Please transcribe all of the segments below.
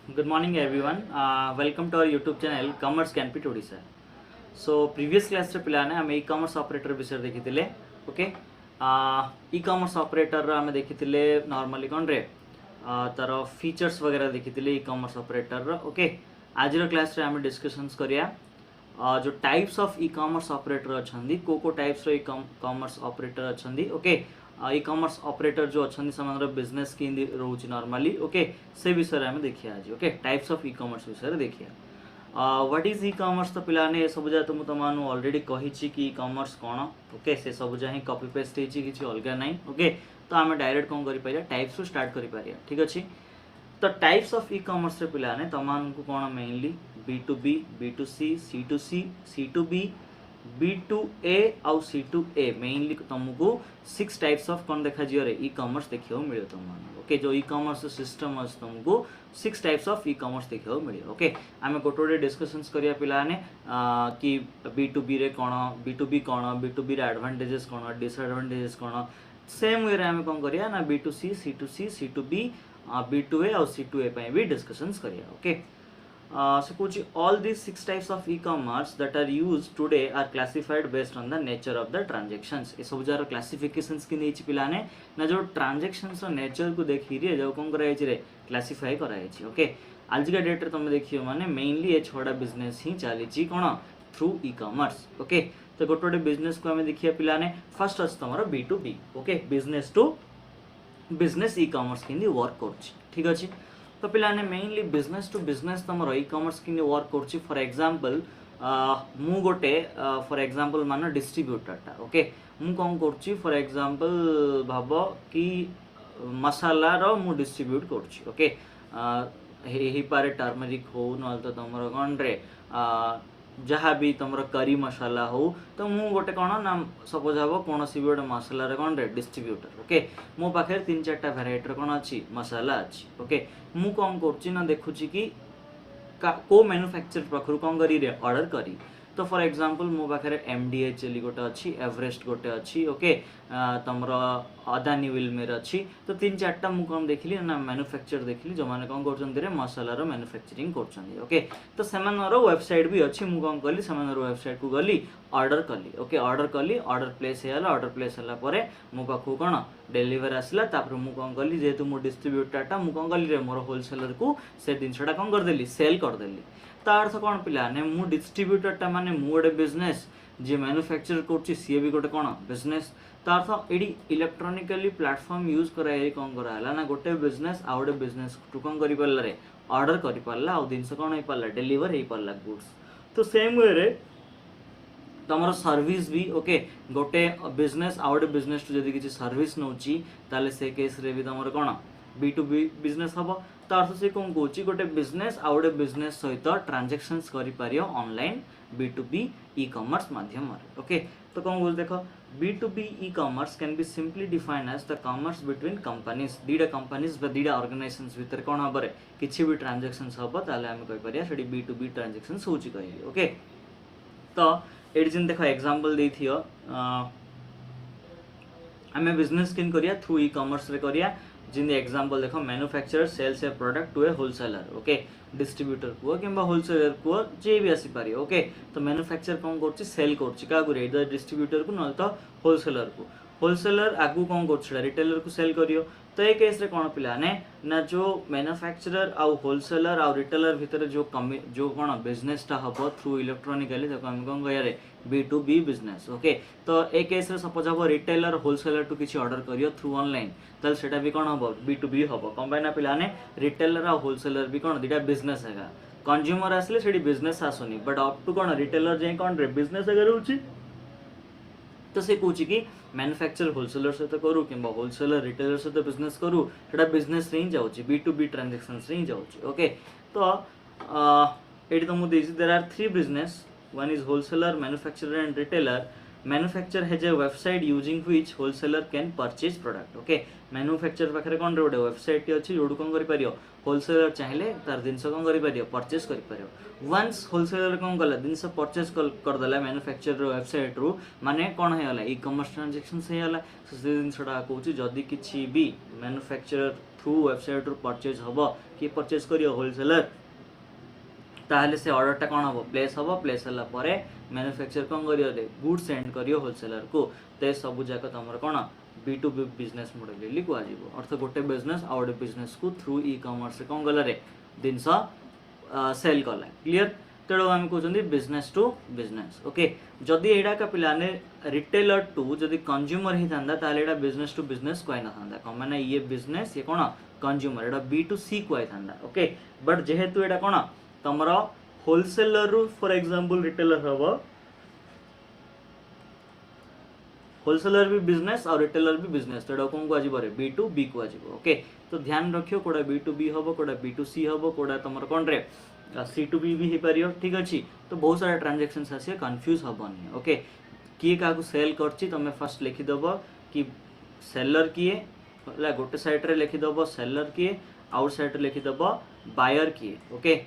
Good morning everyone. Welcome to our YouTube channel Commerce Canpit Odisha. So previous class रे पिलाने हम e-commerce operator विषय देखिथिले. Okay e-commerce operator रा हम देखिथिले normally कोन रे तार फीचर्स वगैरह देखिथिले e-commerce operator रा. ओके आज रो क्लास रे हम डिस्कशंस करिया जो टाइप्स ऑफ ई-कॉमर्स ऑपरेटर अछंदी को टाइप्स रो ई-कॉमर्स ऑपरेटर अछंदी. ओके ई-कॉमर्स ऑपरेटर जो अछंदी समानर बिजनेस की रोची नॉर्मली. ओके से विषय रे हम देखिया आज. ओके टाइप्स ऑफ ई-कॉमर्स विषय रे देखिया व्हाट इज ई-कॉमर्स. तो पिलाने सब जा तुम तमानु ऑलरेडी कहिछि कि ई-कॉमर्स कोन. ओके से सब जा ही कॉपी पेस्ट हेछि किछि अलगा नाही. ओके तो हम डायरेक्ट कोन करि पारिया टाइप्स रो स्टार्ट करि पारिया. ठीक अछि. तो टाइप्स ऑफ ई-कॉमर्स रे पिलाने तमानकु कोन mainly B2B, B2C, C2C, C2B, B2A आउ C2A मेनली तुमको 6 टाइप्स ऑफ कौन देखा जियो रे ई-कॉमर्स देखियो मिलियो तुमको. ओके जो ई-कॉमर्स सिस्टम अछि तुमको 6 टाइप्स ऑफ ई-कॉमर्स देखियो मिलियो. ओके आमे गोटोडे डिस्कशंस करिया पिलाने कि B2B रे कोन, B2B कोन, B2B रे एडवांटेजेस कोन, डिसएडवांटेजेस कोन. सेम वे रे आमे कोन करिया ना B2C, C2C, C2B, B2A और C2A पे भी डिस्कशंस करिया. ओके so कुछ all these 6 types of e-commerce that are used today are classified based on the nature of the transactions. ये सब जार classifications की नीचे पिलाने ना जो transactions रो nature को देखी रे जो कौन कराई रे classify कराई ची. ओके आज का डेट रे तुम देखियो माने mainly ये छोटा business ही चाली ची कौन through e-commerce. ओके तो गोटोडे business को हमें देखिया पिलाने first आज तुम्हारा B2B. Okay business to business e-commerce की वर्क करची. ठीक अछि. तो पिलाने मेनली बिजनेस टू बिजनेस तुम ई-कॉमर्स कि वर्क कर. फॉर एग्जांपल मु गोटे फॉर एग्जांपल मान डिस्ट्रीब्यूटरटा. ओके मु कौन कर फॉर एग्जांपल भाव कि मसाला रो मु डिस्ट्रीब्यूट कर. ओके हे पारे टर्मरिक हो न तो तुम कौन रे जहाँ भी तुम करी मसाला हो तो मु गोटे कौन ना सपोज हम कौन सी भी गोटे मसाला रे कौन रे डिस्ट्रीब्यूटर. ओके मो पाखे 3-4टा भेराइटी कौन अच्छी मसाला अच्छी. ओके मु कौन कर देखुची कि को मैन्युफैक्चर पाखु कौन करी रे ऑर्डर करी. तो फॉर एग्जांपल मो पाखे MDH गोटे अच्छी, एवरेस्ट गोटे अच्छी. ओके तुम अदानी विलमेर अच्छी. तो 3-4टा मु कौन देखिली ना मैन्युफैक्चर देखिली जो माने कौन कर मसालार मैन्युफैक्चरिंग कर. ओके तो सेमानर वेबसाइट भी अच्छी. मु कौन कली सेमानर वेबसाइट को गली ऑर्डर कली. ओके ऑर्डर कली ऑर्डर प्लेस होला. ऑर्डर प्लेस होला परे मो पाखु कौन डेलीवर आसला. तापर मु कौन कली जेहेतु मो डिस्ट्रीब्यूटरटा मु कौन कली रे मोर होलसेलर को से जिनसटा कौन करदेली सेल करदेली. तार अर्थ कौन पिलाने मु डिस्ट्रीब्यूटरटा माने मु गोटे बिजनेस जे मैन्युफैक्चर करछि सी भी गोटे कौन बिजनेस. तार अर्थ एडी इलेक्ट्रॉनिकली प्लेटफॉर्म यूज कराई कौन कराला ना गोटे बिजनेस आ गोटे बिजनेस टू कौन करि पारला रे ऑर्डर करि पारला आ जिनस कौन होई पारला डेलीवर होई पारला गुड्स. तो सेम वे रे तमर सर्विस भी. ओके गोटे बिजनेस आ गोटे बिजनेस टू जदी किछि सर्विस नउची ताले से केस रे भी तमर कौन B2B बिजनेस हम. तो अर्थ से कौन कौची गोटे बिजनेस आ गोटे बिजनेस सहित ट्रांजैक्शंस करि पारियो ऑनलाइन B2B ई-कॉमर्स माध्यम. ओके तो कौन बोल देखो B2B e commerce can be simply define as the commerce between companies. दीटा कंपनीज बा दीटा ऑर्गेनाइजेशंस भीतर कौन हबरे किछि भी ट्रांजैक्शंस हबो ताले हम कहि पारिया सेडी B2B ट्रांजैक्शंस होची कहली. ओके तो एडी जिन देखो एग्जांपल देथियो हमें बिजनेस किन करिया थ्रू ई-कॉमर्स रे करिया. जिन एग्जांपल देखो manufacturer sells a product to a wholesaler. Okay distributor को कि होलसेलर को जे भी आसी पारे. ओके तो मैन्युफैक्चर कौन कर सेल कर डिस्ट्रीब्यूटर को न तो होलसेलर को. होलसेलर आगु कौन कर रिटेलर को सेल करियो. तो ये केस रे कौन पिलाने ना जो मैन्युफैक्चरर आउ होलसेलर आउ रिटेलर भीतर जो कौन बिजनेसटा हम थ्रू इलेक्ट्रॉनिकली तो हम कौन कह B2B बिजनेस. ओके तो ए केस रे सपोज हम रिटेलर होलसेलर टू किसी ऑर्डर करियो थ्रू ऑनलाइन ताल सेटा भी कौन हम B2B हम. कौन पाइना पिलाने रिटेलर आ होलसेलर भी कौन दीटा बिजनेस है. कंज्यूमर आसले सेठी बिजनेस आसुनी बट अप टू कौन रिटेलर जे कौन रे बिजनेस अगर होची. तो से कहूँ कि मैन्युफैक्चर होलसेलर सहित करूँ कि होलसेलर रिटेलर सहित बिजनेस करूँ सेटा बिजनेस रे ही जाउची B2B ट्रांजैक्शंस रे ही जाउची. ओके तो एटी तुमको देछि there are 3 business. One is wholesaler, manufacturer and retailer. Manufacturer has a website using which wholesaler can purchase product okay manufacturer पाखे कौन गोटे वेबसाइट अच्छी जो कौन कर होलसेलर चाहिए तार जिनस कौन कर परचेज कर वंस होलसेलर कौन कला जिनस परचेज करदेला मैन्युफैक्चर वेबसाइट रु माने कौन होगा ई कमर्स ट्रांजेक्शन होगा से जिनसा कहूँ जदि किसी भी मैन्युफैक्चरर थ्रू वेबसाइट रु परचेज हम कि परचेज कर होलसेलर ताहले से ऑर्डरटा कौन हम प्लेस हम प्लेस है मैन्युफैक्चर कौन कर गुड सेंड कर होलसेलर को तो सब जाक तुम कौन B2B बिजनेस मॉडल कह अर्थ गोटे बिजनेस आ गए बिजनेस को थ्रू ई कॉमर्स कौन गला जिनस सेल कला क्लीयर तेणु आम कहते बिजनेस टू बिजनेस ओके जदि यहाँ का पिलाने रिटेलर टू जदि कंज्यूमर ही था यहाँ बिजनेस टू बिजनेस कही ना कौन मैंने ये बिजनेस ये कौन कंज्यूमर यहाँ B2C कही था ओके बट जेहेतु यहाँ कौन तुम होलसेलर रु फॉर एग्जांपल रिटेलर हम होलसेलर भी बिजनेस और रिटेलर भी बिजनेस तो कौन को B2B को ओके तो ध्यान रखियो कोड़ा B2B हम कोड़ा B2C हम कोड़ा तुम कौन रे C2B भी हो पार ठीक अच्छे तो बहुत सारा ट्रांजेक्शन्स आसे कन्फ्यूज हेनी ओके किए क्या सेल करछि तुम फर्स्ट लिखिदेव कि सेलर किए गोटे साइड्रे लिखिदेव सेलर किए आउट साइड लिखिदेव बायर किए ओके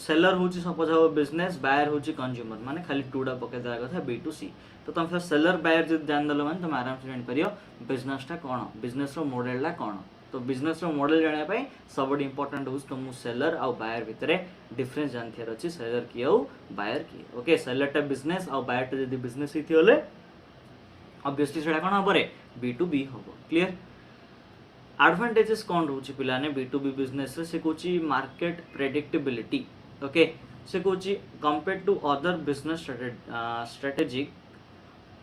सेलर हूँ सपोज हम बिजनेस बायर हूँ कंज्यूमर माने खाली टूटा पकईदा कथा B2C तो तुम फिर सेलर बायर जो जानदेल मैंने तुम आराम से जापर बिजनेसटा कौन बिजनेस मॉडलटा कौन तो बिजनेस मॉडल जानापी सब इंपोर्टेंट हूँ तुम सेलर आउ बायर भितर डिफरेंस जानवर अच्छी सेलर किए आउ बायर किए ओके सेलरटा बिजनेस आउ बायरटा जब बिजनेस होते ऑब्वियसली से कौन हम B2B हम क्लीयर एडवांटेजेस कौन रोचे पिलाने B2B बिजनेस से कौन मार्केट प्रेडिक्टेबिलिटी ओके से कौन compare to other business strategic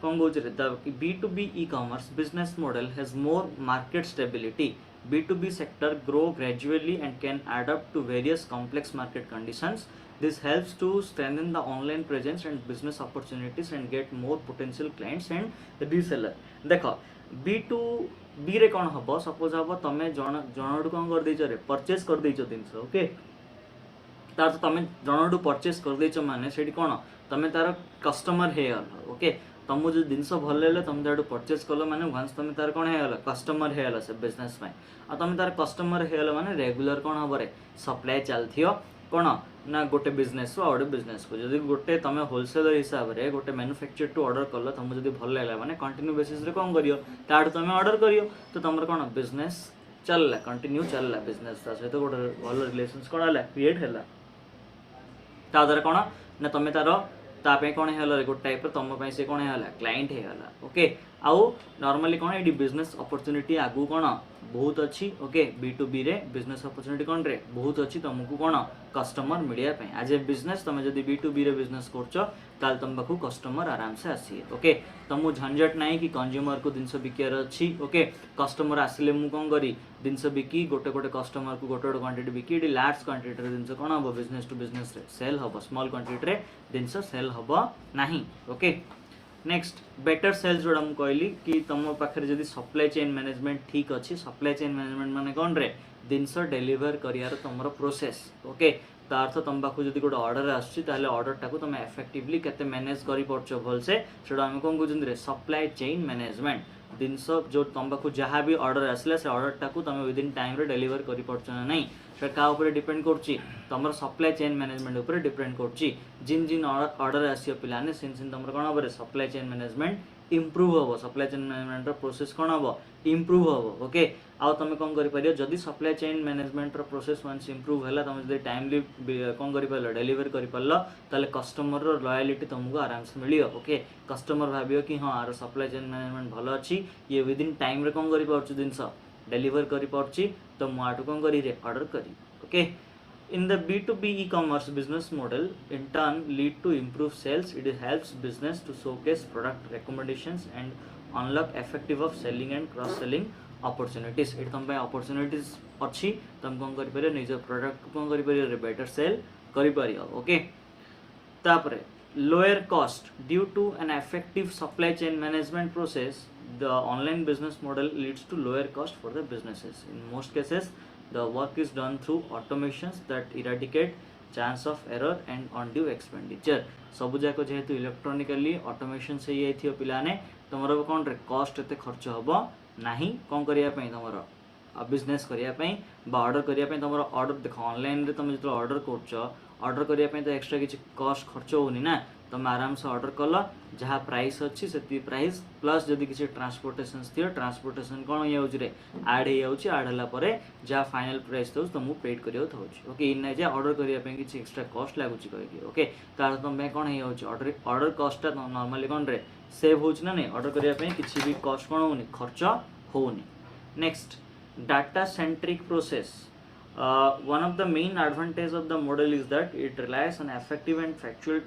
कौन कौन B2B e-commerce business model has more market stability. B2B sector grow gradually and can adapt to various complex market conditions. This helps to strengthen the online presence and business opportunities and get more potential clients and reseller. देखो B2B रे कौन हम suppose हम तुम जन कौन कर purchase कर जिनस ओके तार तो तुम जन परचेज कर माने से कौन तुम तार कस्टमर हो ओके तुमको जो जिनस भल लगे तुम जो परचेज कल मैंने वंस तुम तार कौन होगा कस्टमर होगा से बिजनेस आ तुम तार कस्टमर होगा मैंने रेगुलर कौन हम सप्लाई चलती कौन ना गोटे बिजनेस को गोटे बिजनेस को जब गोटे तुम होलसेलर हिसाब से गोटे मैन्युफैक्चर टू ऑर्डर कल तुमको जब भल लगे मैंने कंटिन्यू बेसिस रे कौन कर तुम ऑर्डर कर तो तुम कौन बिजनेस चलला कंटिन्यू चलला बिजनेस सहित गोटे भल रिलेशंस कौन है क्रिएट है द्वारा कौन ना तुम तार तापे कौन है गोटे टाइप तुम से कौन है क्लाइंट होगा ओके आउ नॉर्मली कौन ये बिजनेस अपॉर्चुनिटी आगु कौन बहुत अच्छी ओके B2B रे बिजनेस अपॉर्चुनिटी कौन रे बहुत अच्छी तुमको कौन कस्टमर मिलवाई एज ए बिजनेस तुम जब B2B रे बिजनेस कर तुम पाखु कस्टमर आराम से आसी ओके तुमको झंझट ना कि कंज्यूमर को जिनस बिकार अच्छी ओके कस्टमर आसिले मु कौन करी जिनस बिकी गोटे गोटे कस्टमर को गोटे गोटे क्वांटिटी बिकी लार्ज क्वांटिटी जिनस कौन हम बिजनेस टू बिजनेस सेल हम स्मॉल क्वांटिटी जिनस सेल हम ना ओके नेक्स्ट बेटर सेल्स जोड़ा मुझे कहली कि तुम पाखे जब सप्लाई चेन मैनेजमेंट ठीक अच्छी सप्लाई चेन मैनेजमेंट माने कौन रे जिनस डेलीवर कर तुम प्रोसेस ओके तो अर्थ तुम पाक जब गोटे ऑर्डर आर्डरटा को तुम एफेक्टिवली केते मैनेज कर भलसे से आम कौन कहते सप्लाई चेन मैनेजमेंट जिनस जो तुम पाक जहाँ भी ऑर्डर आसला से ऑर्डरटा को तुम विदिन टाइम रे डेलीवर कर पार्छ ना नहीं से क्या डिपेंड कर तुम सप्लाई चेन मैनेजमेंट उपर डिपेंड कर जिन जिन ऑर्डर आसो पिलाने सिन सिन तुम कौन हम सप्लाई चेन मैनेजमेंट इम्प्रूव हम सप्लाई चेन मैनेजमेंट प्रोसेस कौन हम इम्प्रूव हम ओके आउ तुम कौन कर जदि supply chain management process once improve है तुम जब टाइमली कौन कर डेलीवर कर पारे कस्टमर लॉयलिटी तुमको आराम से मिल ओके कस्टमर भाव कि हाँ आर सप्लाई चेन मैनेजमेंट भल अच्छी ये विदिन टाइम रे कौन कर जिनस डेलीवर कर तो मुझे कौन करी ऑर्डर करी okay In the B2B e-commerce business model, in turn, lead to improve sales. It helps business to showcase product recommendations and unlock effective of selling and cross-selling opportunities. It तुम opportunities अच्छी तुम कौन कर पारे निज product कौन कर पारे बेटर सेल कर पारे ओके तापरे lower cost due to an effective supply chain management process. The online business model leads to lower cost for the businesses. In most cases, the work is done through automations that eradicate chance of error and undue expenditure सब जाक जेहेतु इलेक्ट्रोनिकली automation से ये थी पिलाने तुमर कौन रे कॉस्ट एते खर्च हबो नाही कौन करिया पई तुमर बिजनेस करिया पई बा ऑर्डर करिया पई तुमर ऑर्डर देखो ऑनलाइन रे तुम जो ऑर्डर करछो ऑर्डर करिया पई तो एक्स्ट्रा किछि कॉस्ट खर्च होनी ना तुम आराम से ऑर्डर कल जहाँ प्राइस अच्छी से प्राइस प्लस जदि किसी ट्रांसपोर्टेशन थी ट्रांसपोर्टेशन कौन ये आड हो आड है जहाँ फाइनल प्राइस थोड़ा तुमको पेड करा ओके इन जे ऑर्डर करने किसी एक्स्ट्रा कॉस्ट लगुच कहीकि ओके तार तुम कौन ऑर्डर ऑर्डर कॉस्टा नॉर्मली कौन रे सेव हो नहीं ऑर्डर करने किसी भी कॉस्ट कौन होनी खर्च होनी next data centric process one of the main advantage of the model is that it relies on effective and factual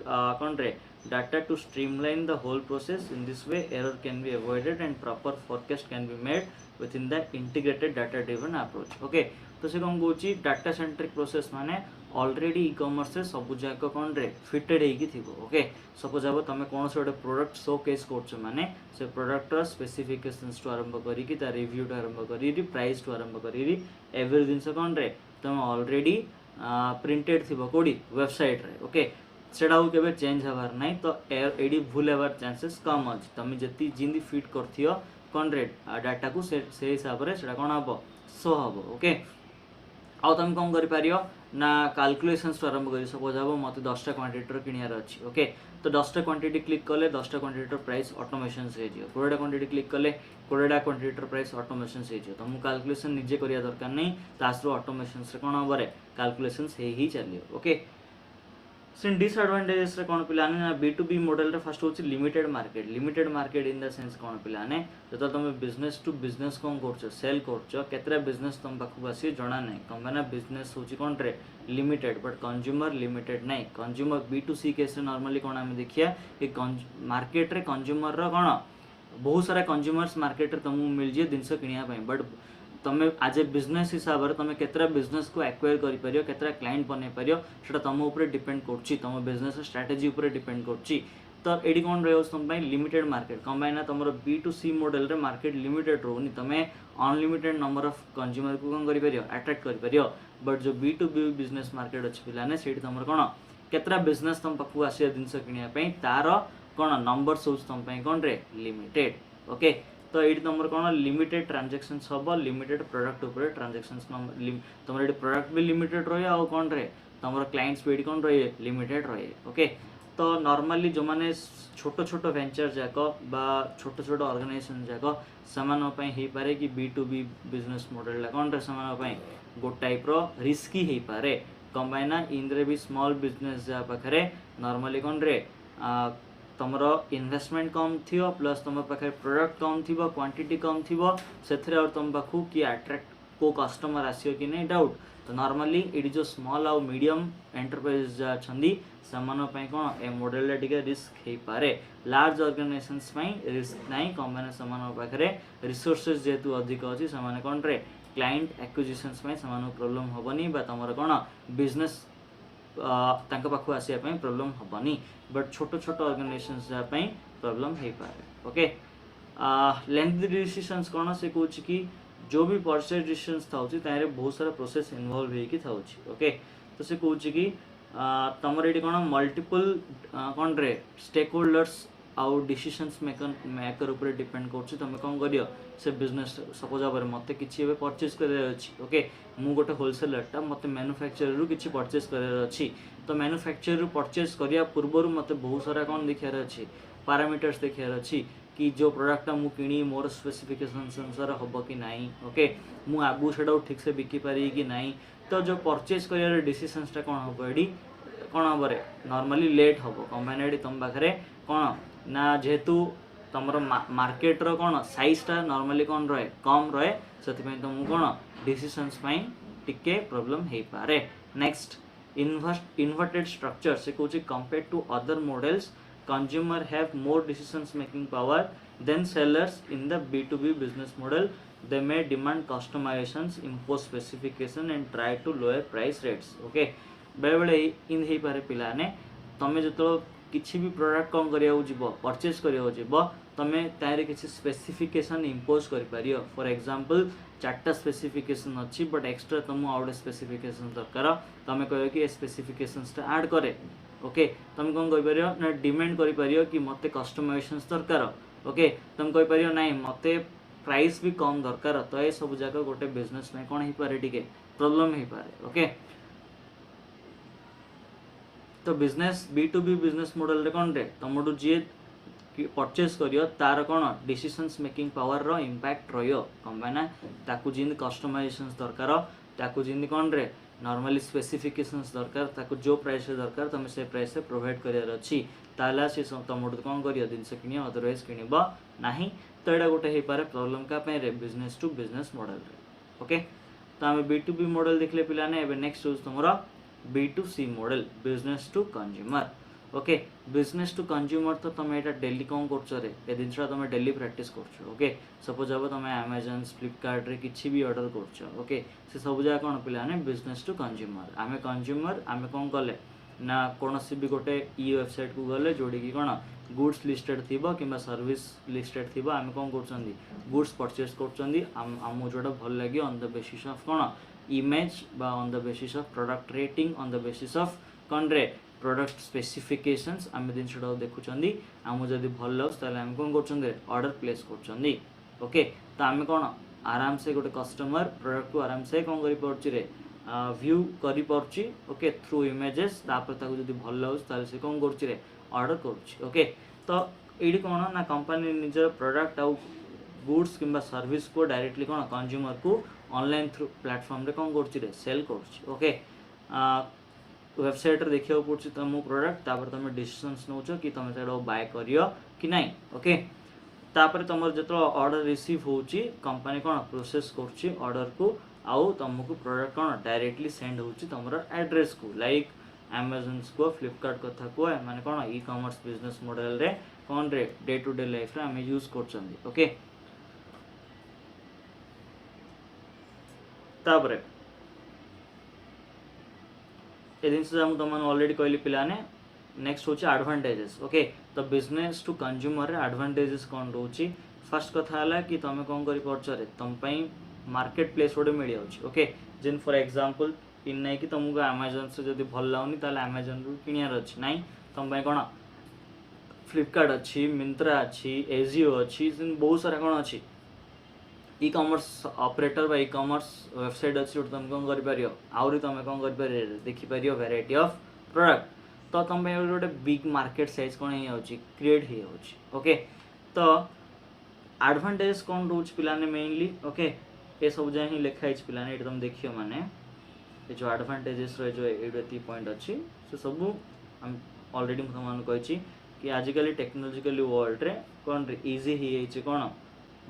data to streamline the whole process. In this way error can be avoided and proper forecast can be made within the integrated data driven approach. Okay, तो से कौन Cauchy data centric process माने already e commerce से सब जाक कौन रे fitted होगी थी ओके सपोज अब तुम कौन से गोटे प्रोडक्ट शो केस कर माने से प्रोडक्टर स्पेसिफिकेशंस टू आरंभ करी तार रिव्यू टू आरंभ करी प्राइस टू आरंभ करी एवरी जिनस कौन रे तुम ऑलरेडी प्रिंटेड थी कोडी वेबसाइट रे ओके सेटा केबे चेंज हबार नहीं तो एडी भूल हबार चांसेस कम अछि तुम जति जिंदी फिट करथियो कौन रे डाटा को से हिसाब रे सेटा कौन हबो शो हबो ओके आउ तुम कौन कर पारियो ना कैलकुलेशंस आरंभ करी सपोज हम मत 10टा क्वांटिटी किनियार अछि ओके तो 10टा क्वांटिटी क्लिक कले 10टा क्वांटिटी प्राइस ऑटोमेशन से जियो 20टा क्वांटिटी क्लिक कले 20टा क्वांटिटी प्राइस ऑटोमेशन से जियो तुम कैलकुलेशन निजे करिया दरकार नहीं तासरो ऑटोमेशन से कोन हबरे कैलकुलेशंस हे ही चलियो ओके सिन डिसएडवांटेजेस रे कोन पिलाने ना B2B मॉडल रे फर्स्ट होची limited market in the sense कोन पिलाने जतो तुम बिजनेस टू बिजनेस कोन करछो सेल करछो केतरा बिजनेस तुम पाखु आसी जणा नै कंपनी बिजनेस होची कोन रे लिमिटेड बट कंज्यूमर लिमिटेड नै कंज्यूमर B2C केस रे नॉर्मली कोन हम देखिया कि मार्केट रे कंज्यूमर रो कोन बहुत सारा कंज्यूमर्स मार्केट रे तुमु मिल जे दिनस किनिया पई बट तुम आज ए बिजनेस हिसाब से तुम केतरा बिजनेस को एक्वायर कर पारियो केतरा क्लाइंट बने पारियो सेटा तुम ऊपर डिपेंड करछि तुम बिजनेस स्ट्रेटजी ऊपर डिपेंड करछि तो एडी कोन रहयो तुम पई लिमिटेड मार्केट कंबाइन ना तुमरो B2C मॉडल रे मार्केट लिमिटेड रोनी तुमे अनलिमिटेड नंबर ऑफ कंज्यूमर को कोन करि पारियो अट्रैक्ट करि पारियो बट जो B2B बिजनेस मार्केट अछि पिलाने सेठी तुमरो कोन केतरा बिजनेस तुम पकु आसिया दिनस किनिया पई तार कोन नंबर सोच तुम पई कोन रे लिमिटेड ओके तो ये तुम कौन लिमिटेड ट्रांजेक्शन्स हम लिमिटेड प्रोडक्ट उपर ट्रांजेक्शन्स तुम ये प्रोडक्ट भी लिमिटेड रही आ कौन रे तुम क्लाइंट्स भी कौन रही लिमिटेड रही ओके तो नॉर्मली जो मैंने छोट छोट वेंचर जाक बा छोट छोट ऑर्गेनाइजेशन जाक से हो पारे कि B2B बिजनेस मॉडल कौन रे से गो टाइप रो रिस्की हो पारे कंबाइन इंद्रे भी स्मॉल बिजनेस जा पाखे नॉर्मली कौन रे तुमर इन्वेस्टमेंट कम थी प्लस तुम पाखे प्रोडक्ट कम थी क्वांटिटी कम थी से तुम पाखु कि अट्रैक्ट को कस्टमर आसियो कि नहीं डाउट तो नॉर्मली ये जो स्मॉल आउ मीडियम एंटरप्राइज अच्छा से कौन ए मॉडल टे रिस्क हो पारे लार्ज ऑर्गेनाइजेशंस रिस्क नहीं कंपनी से पाखे रिसोर्सेज जेहेतु अधिक अच्छी से कौन रे क्लाइंट एक्विजिशंस से प्रोब्लेम हेनी तुम कौन बिजनेस पाखु आसापी प्रोब्लेम हेनी बट छोट छोट ऑर्गेनाइजेशंस जापाई प्रॉब्लम हो पारे ओके लेंथ डिसीजंस कौन से कौन कि जो भी परचेज डिसीजंस था बहुत सारा प्रोसेस इन्वॉल्व हो ओके तो से कौन कि तुम ये कौन मल्टीपल कौन रे स्टेक होल्डर्स आउ डिसीजंस मेकर ऊपर डिपेंड कर तुम कौन कर से बिजनेस सपोज भाव मत कि परचेज कर ओके मु गोटे होलसेलरटा मत मैन्युफैक्चर रु किसी परचेज कर तो मैन्युफैक्चर रु परचेज करिया पूर्व मत बहुत सारा कौन देखार अच्छी पैरामीटर्स देखार अच्छी कि जो प्रोडक्टा मु किणी मोर स्पेसिफिकेशंस अनुसार हम कि नहीं ओके मु आगु से ठीक से बिकी पारि कि नहीं तो जो परचेज कर डिसीजंसटा कौन हम ये कौन हम नॉर्मली लेट हम कंबाइन तुम पाखे कौन ना जेहेतु तुम मार्केट रो कौन साइजटा नॉर्मली कौन रहे कम रहे से तुमको कौन डिसीजंस टिके प्रॉब्लम हो पारे नेक्स्ट इन्वर्टेड स्ट्रक्चर से कौन compare to other models consumer have more decisions making power than sellers in the B2B business model they may demand customisations impose specification and try to lower price rates okay बेले बेले इन हो पारे पिलाने तुम जो किसी भी प्रोडक्ट कौन करा परचेज करा तुम तार किसी स्पेसिफिकेशन इम्पोज कर फॉर एग्जांपल चार्टा स्पेसिफिकेशन अच्छी बट एक्स्ट्रा तुम आउ गोटे स्पेसिफिकेशन दरकार तुम कह कि स्पेसिफिकेशंस ऐड करे ओके तुम कौन कहीपर ना डिमांड कर कि मत कस्टमाइजेशंस दरकार ओके तुम कहीपर ना मत प्राइस भी कम दरकार तो ये सब जाक गोटे बिजनेस में कौन हो पारे टिके प्रॉब्लम हो पारे ओके तो बिजनेस B2B बिजनेस मॉडल रे कौन रे तुम जी परचेस करियो तार कौन डिसीजंस मेकिंग पावर रो इंपैक्ट रहियो कंबाना ताकू जिन कस्टमाइजेशंस दरकार ताकू जिन कौन रे नॉर्मली स्पेसिफिकेशंस दरकार ताकू जो प्राइस रे दरकार तुम से प्राइस से प्रोवाइड करियार अछि ताला से तुम कौन करियो जिनस किनियो अदरवाइज किनिबो नाही तो एटा गोटे हे पारे प्रॉब्लम का पे रे बिजनेस टू बिजनेस मॉडल रे ओके तो हम B2B मॉडल देखले पिला ने एबे नेक्स्ट होस तुमरा B2C model business to consumer okay business to consumer तो तुम ये डेली कौन कर जिनसा तुम डेली प्रैक्टिस कर ओके सपोज अब तुम अमेजन फ्लिपकार्ट रे किसी भी ऑर्डर कर ओके से सब जगह कौन पिलाने बिजनेस टू कंज्यूमर आम कंज्यूमर आम कौन कले ना कौन सी भी गोटे ई वेबसाइट को गले जोड़ी की कौन गुड्स लिस्टेड थी कि सर्विस लिस्टेड थी आम कौन कर गुड्स परचेस कर जोटा भल लगे ऑन द बेसिस ऑफ कौन इमेज बा on the basis of product rating on the basis of कौन रे प्रोडक्ट स्पेसिफिकेशंस आम जिनसा देखुं आम जब भल लगे आम कौन कर ऑर्डर प्लेस कर ओके तो आम कौन आराम से गोटे कस्टमर प्रोडक्ट को आराम से कौन कर व्यू कर ओके थ्रू इमेजेस तापर जब भल लगे से कौन कर ऑर्डर कर ओके तो ये कौन ना कंपनी निजर प्रोडक्ट आउ गुड्स किंबा सर्विस को डायरेक्टली कौन कंज्यूमर को ऑनलाइन थ्रू प्लेटफॉर्म रे कौन कर सेल कर ओके वेबसाइट रे देखियो पड़छ तुम प्रोडक्ट तापर तुम डिसीजंस नौछ कि तुम से बाय करियो कि नहीं ओके तापर तुम जो ऑर्डर रिसीव होची कंपनी कौन प्रोसेस कर ऑर्डर को आउ तुमको प्रोडक्ट कौन डायरेक्टली सेंड होची तुमर एड्रेस को लाइक अमेजन को फ्लिपकार्ट कथा को माने कौन ई कॉमर्स बिजनेस मॉडल रे कौन रे डे टू डे लाइफ रे हमें यूज करछन ओके तापर ये जिन तुम ऑलरेडी कहली पिलाने नेक्स्ट हूँ एडवांटेजेस ओके तो बिजनेस टू कंज्यूमर एडवांटेजेस कौन रोची फर्स्ट कथा है कि तुम कौन कर तुम मार्केट प्लेस गोटे मिल जाऊँ ओके जिन फॉर एग्जांपल इन नहीं कि तुमको अमेजन से जब भल लगुनि अमेजन रू किणार अच्छी ना तुम कौन फ्लिपकार्ट अच्छी मिंत्रा अच्छी एजियो अच्छी बहुत सारा कौन अच्छी ई कॉमर्स ऑपरेटर बा ई कॉमर्स वेबसाइट अच्छी तुम कौन कर आउरी तुम कौन कर देखिपर वेराइटी ऑफ प्रोडक्ट तो तुम गोटे बिग मार्केट साइज कौन हो क्रिएट हो ओके तो एडवांटेज कौन रोच पिलाने मेनली ओके ये सब जगह ही लिखाई पिलाने ये तुम देखियो माने ये जो एडवांटेजेस जो ये पॉइंट अच्छी से सब ऑलरेडी तुमको कही कि आजिकल टेक्नोलॉजिकली वर्ल्ड रे कौन रे इजी ही कौन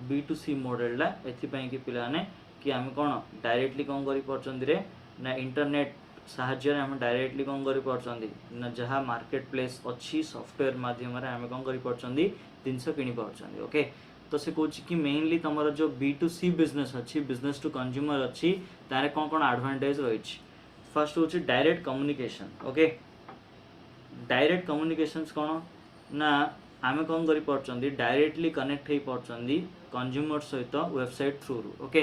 B2C मॉडल एथिपाई कि पिलाने कि आम कौन डायरेक्टली कौन कर ना इंटरनेट साहाय्य आम डायरेक्टली कौन कर ना जहाँ मार्केट प्लेस अच्छी सॉफ्टवेयर माध्यम आम कौन कर जिनस किणी पार्छन ओके तो से कौन कि मेनली तुम जो B2C बिजनेस अच्छी बिजनेस टू कंज्यूमर अच्छी तार कौन कौन एडवांटेज रही फर्स्ट हूँ direct communication okay direct communications कौन ना आम कौन कर डायरेक्टली कनेक्ट हो पार्छन कंज्यूमर सहित वेबसाइट थ्रू रू ओके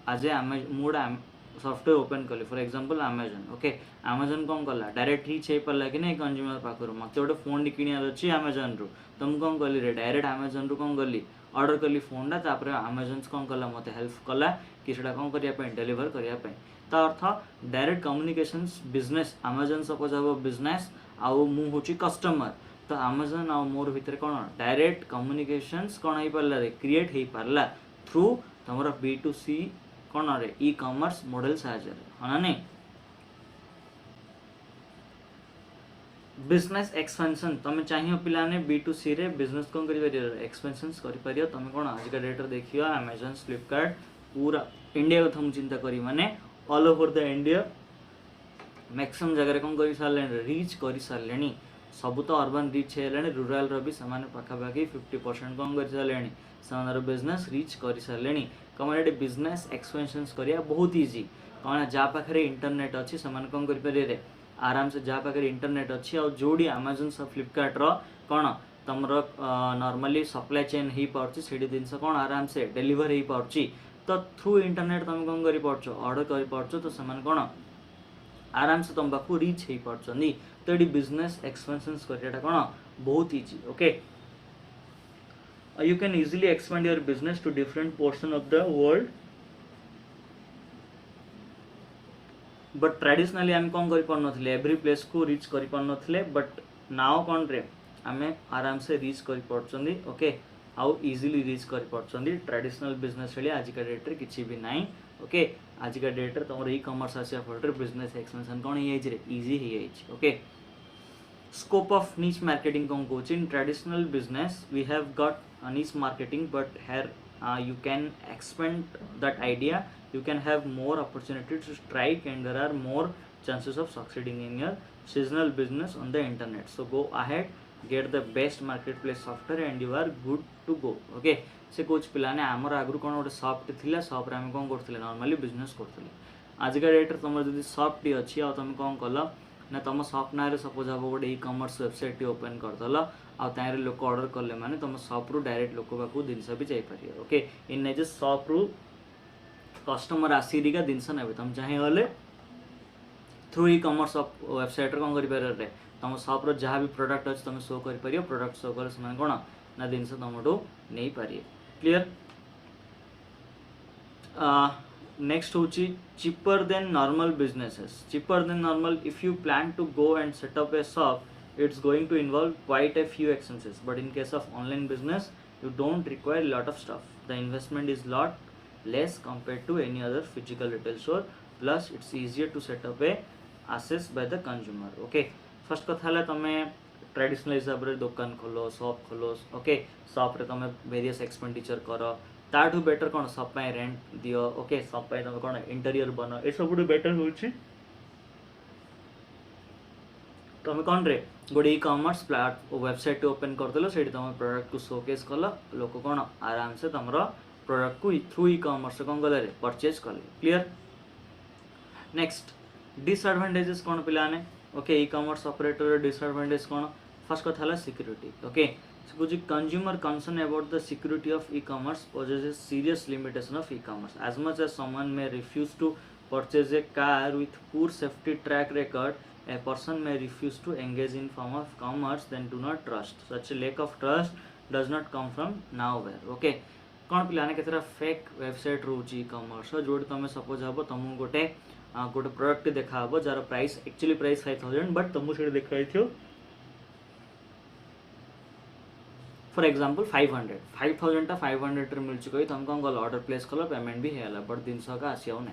आज मुझे सॉफ्टवेयर ओपन कली for example Amazon okay Amazon कौन कला डायरेक्ट रीच हो पारा कि नहीं कंज्यूमर पाखर मत गोटे फोन किणार अच्छी अमेजन रू तुम कौन कली रे डायरेक्ट अमेजन रू कौन कली ऑर्डर कली फोन तापर अमेजन कौन कला मत हेल्प कला कि कौन करने डेलीवर करने तो अर्थ direct communications business Amazon suppose हम बिजनेस आउ मु हूँ कस्टमर तो अमेजन आ मोर भितर कौन डायरेक्ट कम्युनिकेशंस कौन हो पारा रे क्रिएट हो पारा थ्रू तुम B2C कौन रे ई कॉमर्स मॉडल साहाय्य हाँ नहीं बिजनेस एक्सपेंशन तुम चाहिए पिलाने B2C रे बिजनेस कौन कर एक्सपेंशंस कर तुम कौन आज का डेट देखियो अमेजन फ्लिपकार्ट पूरा इंडिया कथा चिंता करी माने all over the India maximum जगह कौन कर सारे रीच कर सारे सब तो अर्बन रीच है रूराल भी पाखापाखि 50% कौन कर सारे बिजनेस रीच कर सारे कमारे बिजनेस एक्सपेंशंस करिया बहुत इजी कौन जहाँ पाखे इंटरनेट अच्छी से कौन कर आराम से जहाँ पाखे इंटरनेट अच्छी और जोड़ी अमेजन फ्लिपकार्ट कौन तुम नॉर्मली सप्लाई चेन हो पार्टी जिनस कौन आराम से डेलीवर हो पार्टी तो थ्रू इंटरनेट तुम कौन कर पार्छ ऑर्डर कर पार्छ तो से कौन आराम से तुम पाखु रीच हो पार्छन्ती तो ये बिजनेस एक्सपेंशन करियाटा कौन बहुत easy okay you can easily expand your business to different portion of the world but traditionally आम कौन कर एवरी प्लेस को रीच कर बट नाउ कौन रे आम आराम से रीच कर पार्छन्ती ओके आउ इजिली रीच कर पार्छन्ती ट्रेडिशनल बिजनेस आजिका डेट रे किछि भी नाही ओके आजिका डेट रे तुम ई कॉमर्स आसिया फल बिजनेस एक्सपेंशन कौन हो इजी हो okay scope of niche marketing कौन कहूँ in traditional business we have got niche marketing but here you can expand that idea you can have more opportunity to strike and there are more chances of succeeding in your seasonal business on the internet so go ahead get the best marketplace software and you are good to go okay से कुछ पिलाने आमर आगु कौन गोटे soft थिला shop रे हम कौन करथिले नॉर्मली बिजनेस करथिले आजिका डेट रे तुम जदी सॉफ्ट अछि आ तुम कौन कल ना तुम सॉप ना सपोज हम गोटे ई कॉमर्स वेबसाइट ओपन करदेल आर लोक ऑर्डर कले माने तुम सॉप रु डायरेक्ट लोक पाक जिनस भी जापर ओके इन जे सॉप रु कस्टमर आसिका जिनस ने तुम चाहिए थ्रू ई कॉमर्स वेबसाइट कौन कर तुम सॉप रो जहाँ भी प्रोडक्ट अच्छे तुम शो कर प्रोडक्ट शो कर कौन ना जिनस तुमठू नहीं पारे क्लियर next होची cheaper than normal businesses cheaper than normal if you plan to go and set up a shop it's going to involve quite a few expenses but in case of online business you don't require a lot of stuff the investment is lot less compared to any other physical retail store plus it's easier to set up a access by the consumer okay first कथा है तमे traditional हिसाब रे दुकान खोलो shop खोलो okay shop रे तमे वेरियस एक्सपेंडिचर करो ताठू बेटर कौन सब रेंट दियो ओके सब तुम कौन इंटेरियर बन ए सब बेटर हो तुम कौन रे गोटे ई कॉमर्स वेबसाइट ओपन करदेल से तुम प्रोडक्ट को शोकेस कल लोक कौन आराम से तुम प्रोडक्ट को थ्रू ई कॉमर्स कौन कले परचेज कले क्लियर नेक्स्ट डिसएडवांटेजेस कौन पिलाने okay e commerce operator disadvantage कौन फर्स्ट कथा है security okay Suppose consumer concern about the security of e-commerce poses serious limitation of e-commerce. As much as someone may refuse to purchase a car with poor safety track record, a person may refuse to engage in form of commerce then do not trust. Such a lack of trust does not come from nowhere. Okay. कौन पिलाने केतरा fake website रोची e-commerce जोटी तुम suppose हम तुमको गोटे product देखा jar price actually price 5000 but तुमको से देखा फॉर एग्जांपल 5000 टा 500 मिल कही तुम कौन कल ऑर्डर प्लेस कल पेमेंट भी है बट जिनस का आसिया ना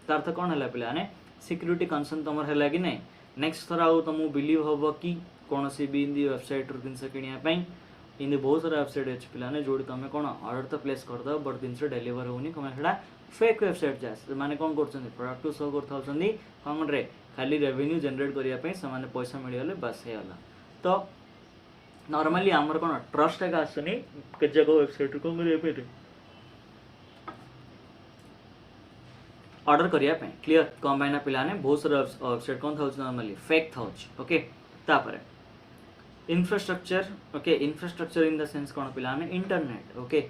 तार अर्थ कौन है पिलाने सिक्योरिटी कंसर्न तुम है कि नहीं नेक्स्ट थर आउ तुमको बिलीव हम कि कौन सी भी इन वेबसाइट जिनस किनापी इन बहुत सारा वेबसाइट अच्छे पिलाने जो तुम कौन ऑर्डर तो प्लेस करदे बट जिनस डेलीवर होनी कम से फेक वेबसाइट जाए मैंने कौन कर प्रोडक्ट शो कर कौन रे खाली रेवेन्यू जनरेट करने से पैसा मिलगले बस है तो नॉर्मली आमर कौन ट्रस्ट एक आसनी के जगह वेबसाइट को ऑर्डर करने क्लियर कौन पाइना पिलाने बहुत सारा वेबसाइट कौन था नॉर्मली फेक था ओके तापर infrastructure okay infrastructure in the sense कौन पिलाने इंटरनेट ओके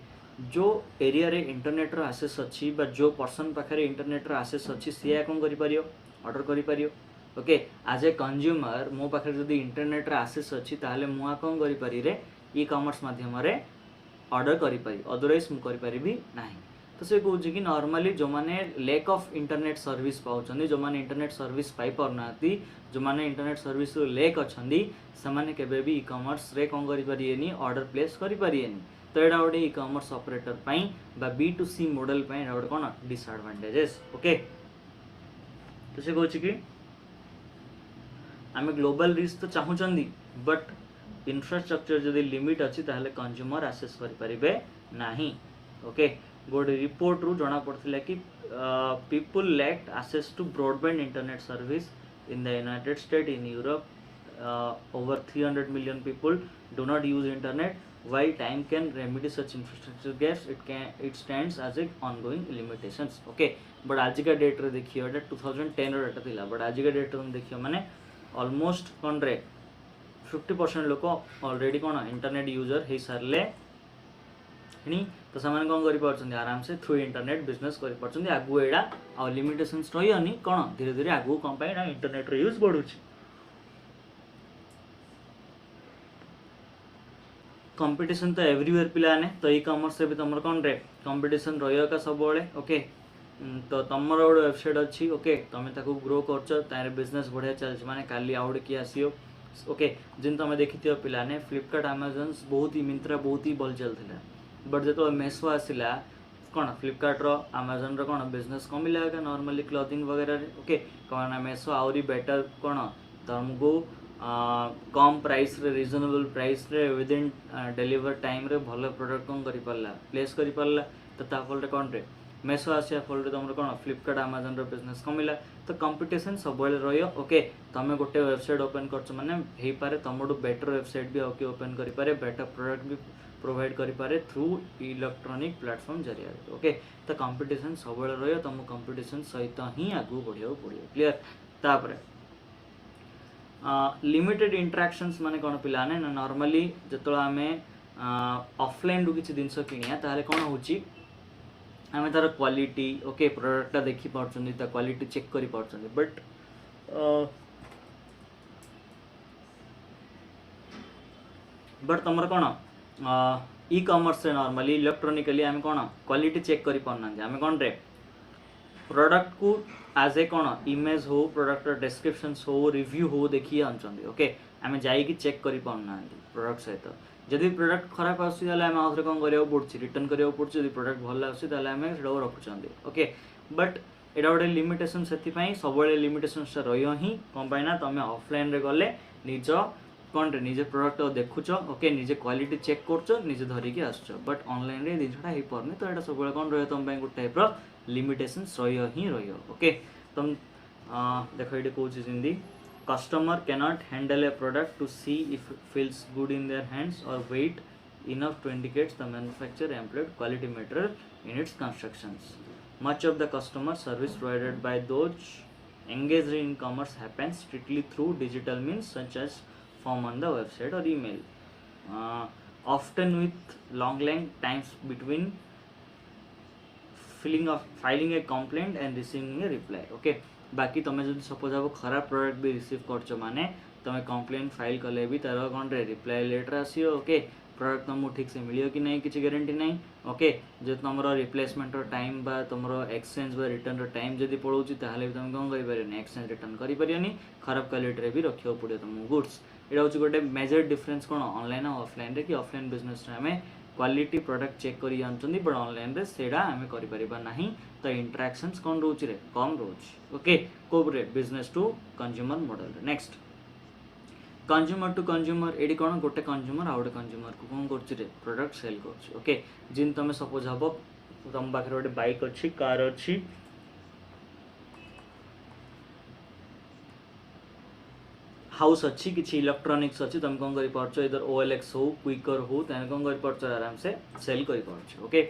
जो एरिया रे इंटरनेट रो एक्सेस अच्छी बा जो पर्सन पाखे इंटरनेट रो एक्सेस अच्छी सी कौन कर ऑर्डर कर ओके आज ए कंज्यूमर मो पाखे जब इंटरनेट रे एक्सेस अच्छी ताहले मुआ कौन करि ई कॉमर्स माध्यम रे ऑर्डर करि अदरवाइज मु करि नाही तो से कहूँ कि नॉर्मली जो माने लैक ऑफ इंटरनेट सर्विस पाउछन्दी जो माने इंटरनेट सर्विस पाई परनाती जो माने इंटरनेट सर्विस लैक अच्छी से माने केबे भी ई कॉमर्स रे कौन करि ऑर्डर प्लेस करि तो यहाँ गोटे ई कॉमर्स ऑपरेटर पाई बा B2C मॉडल पाई गोटे कौन डिसएडवांटेजेस ओके तो से कहूँ कि आम ग्लोबल रीच तो चाहूँगी बट इंफ्रास्ट्रक्चर जदि लिमिट अच्छी ताहले कंज्यूमर एक्सेस करें ना ओके गोटे रिपोर्ट रु जना पड़ता कि people lacked access to broadband internet service in the United State in Europe over 300 million people do not use internet while time can remedy such infrastructure gaps it stands as a ongoing limitations okay but आज का date रे देखियो एटा 2010 रो data थिला but आज का date रे हम देखियो माने ऑलमोस्ट कौन रे 50% लोक ऑलरेडी कौन इंटरनेट यूजर हो सारे तो ସେମାନେ କ'ଣ କରିପାରୁଛନ୍ତି ଆରାମସେ ଥ୍ରୁ ଇଣ୍ଟରନେଟ୍ ବିଜନେସ୍ କରିପାରୁଛନ୍ତି। ଆଗକୁ ଏଇଟା ଆଉ ଲିମିଟେସନ୍ସ ରହିବନି, କ'ଣ ଧୀରେ ଧୀରେ ଆଗକୁ କ'ଣ ପାଇଁ ନା ଇଣ୍ଟରନେଟ୍ର ୟୁଜ୍ ବଢ଼ୁଛି। कंपटीशन तो एवरीवेयर पिलाने तो ई कॉमर्स से भी तुम कौन रे कंपटीशन रहा सब ओके। तो तुम गोटे वेबसाइट अच्छी ओके, तुम ताको ग्रो कर बिजनेस बढ़िया चलती माने काली आउट किए आसो ओके। जिन तुम देखी पिलाने फ्लिपकार्ट अमेजन बहुत ही मिंत्रा बहुत ही भल चलता, बट जो मेसो आसला कौन फ्लिपकार्ट अमेजन कौन बिजनेस कमिला नॉर्मली क्लॉथिंग वगैरह ओके। कौन मेसो आहरी बेटर कौन तुमको कम प्राइस रे रिजनेबल प्राइस रे विद इन डिलीवर टाइम रे भल प्रोडक्ट कौन कर पारला प्लेस कर पारला। तो ताफल कौन रे मेसो आसिया फल तुम कौन फ्लिपकार्ट अमेजन रो बिजनेस कमिला। तो कंपटीशन सब रही ओके। तुम गोटे वेबसाइट ओपन कर माने हो पारे तुम बेटर वेबसाइट भी आके ओपन कर पारे, बेटर प्रोडक्ट भी प्रोवाइड कर पारे थ्रू इलेक्ट्रॉनिक प्लेटफॉर्म जरिया ओके। तो कंपटीशन सब रही तुम कंपटीशन सहित ही आगू बढ़िया पड़ो क्लीयर। तापर लिमिटेड इंटराक्शंस माने कौन पिलाने ना नॉर्मली जो आम ऑफलाइन रू किसी जिनस किणिया ताहले कौन होची आम तार क्वालिटी ओके प्रोडक्टा देखी पार्छन क्वालिटी चेक करि पार्छन। बट तुम कौन ई कॉमर्स रे नॉर्मली इलेक्ट्रॉनिकली आम कौन क्वालिटी चेक करि पारना आम कौन रे प्रोडक्ट को एज ए कौन इमेज हो प्रोडक्ट डिस्क्रिप्शन हो रिव्यू हो देखिए आनुंट ओके। आम जाइए चेक कर पाना प्रोडक्ट सहित जदि प्रोडक्ट खराब आम आउे कौन करा पड़े रिटर्न करा पड़े प्रोडक्ट भल आम से रखुच्च ओके। बट एटा गोटे लिमिटेसन से सब लिमिटेसन रही कौन पाई तुम ऑफलाइन रे गले निज कौन रे निजे प्रोडक्ट देखुच ओके, निजे क्वालिटी चेक कर निजे धरिकी आस। बट ऑनलाइन रे जिनसा हो पारनी तो यहाँ सब कौन रही तुम गोटे टाइप लिमिटेशंस रही ओके। तुम देख ये कौन हिंदी customer cannot handle a product to see if feels good in their hands or weight enough to indicates the manufacturer employed quality material in its constructions. Much of the customer service provided by those engaged in commerce happens strictly through digital means such as form on the website or email, often with long times between filing a complaint and receiving a reply okay। बाकी तुम जो suppose आप खराब product भी receive कर माने तुम complain file कले भी तार कौन रे रिप्लाई लेटर आसी ओके। प्रोडक्ट तुमको ठीक से मिलियो कि नहीं किसी गारंटी नहीं ओके। जो तुम रिप्लेसमेंट टाइम बा तुम एक्सचेंज बा रिटर्न टाइम जब पड़ोची ताहले भी तुम कौन कर एक्सचेंज रिटर्न करें खराब क्वालिटी भी रखा पड़ो तुमको गुड्स। यहाँ हूँ गोटे मेजर डिफरेंस कौन ऑनलाइन और ऑफलाइन रे कि ऑफलाइन बिजनेस आम क्वालिटी प्रोडक्ट चेक कर बट ऑनलाइन रे सेडा आम कर तो इंटराक्शंस कौन रोचे रे कम रोच ओके। कोबरे business to consumer model. Next consumer to consumer ये कौन गोटे कंज्यूमर आ गोटे कंज्यूमर को कौन कर प्रोडक्ट सेल कर ओके। जिन तुम सपोज हम तुम पाखे गोटे बाइक अच्छी कार अच्छी हाउस अच्छी किसी इलेक्ट्रॉनिक्स अच्छी तुम कौन कर इधर OLX हो क्विकर हो तेने कौन कर आराम से सेल कर ओके।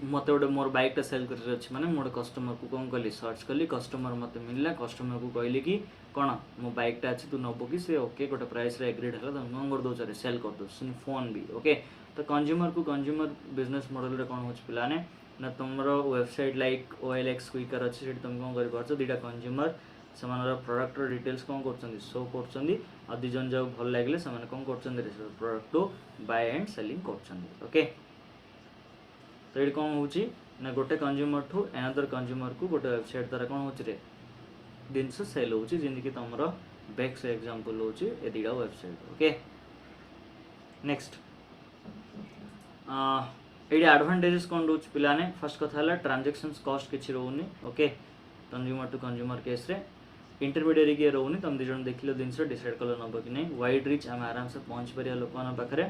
मत गोटे मोर बाइकटा सेल कर मैंने मोटे कस्टमर को कौन कली सर्च कली कस्टमर मत मिलला कस्टमर को कहली कि कौन मो बाइकटा अच्छी तू नब कि से ओके गोटे प्राइस एग्रीड है तुम कौन कर दौ सेल कर दो फोन भी ओके। तो कंज्यूमर को कंज्यूमर बिजनेस मॉडल कौन हो पाने ना तुम वेबसाइट लाइक OLX क्विकर अच्छी तुम कौन कर दुटा कंज्यूमर से प्रोडक्ट डिटेल्स कौन कर शो कर दिजन जो भल लगे से कौन कर product to buy and selling कर ओके। तो ये कौन हो गोटे कंज्यूमर ठू एनादर कंज्यूमर को गोटे वेबसाइट द्वारा कौन हो जिनस सेल हो जमीक तुम बेक्स एग्जांपल हो दुटा वेबसाइट ओके। नेक्स्ट ये एडवांटेजेस कौन रोच पिलाने फर्स्ट कथा ट्रांजैक्शंस कॉस्ट किसी रोनी okay. Consumer to consumer case रे इंटरमीडिएट किए रोनी तुम दिज देख लो जिन डिसाइड कल नब कि नहीं वाइड रिच आम आराम से पहुँच पार लोक पाखे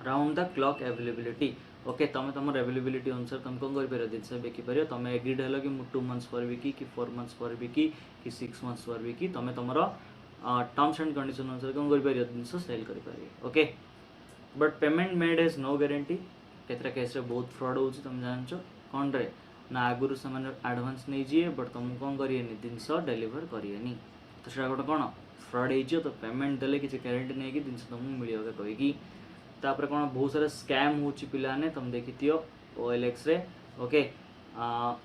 round the clock availability okay. तुम तुम अवेलेबिलिटी अनुसार तुम कौन कर जिनस बिकिपर तुम एग्रीड है कि 2 months पर बिकी कि 4 months पर बिकी कि 6 months पर बिकी तुम तुम टर्म्स एंड कंडीशन अनुसार कौन कर जिनस सेल कर okay. But payment made has no guarantee केतरा केस रे बहुत फ्रॉड हो तुम जानच कौन रे ना आगुरी से एडवांस नहीं जाए बट तुमको कौन करेनि जिनस डेलीवर करेनि तो गोटे कौन फ्रॉड हो तो पेमेंट देले किसी गारंटी नहीं कि जिनस तुमको मिलेगा कहीकि तापर कौन बहुत सारा स्कैम हो पिलाने तुम देखी OLX रे ओके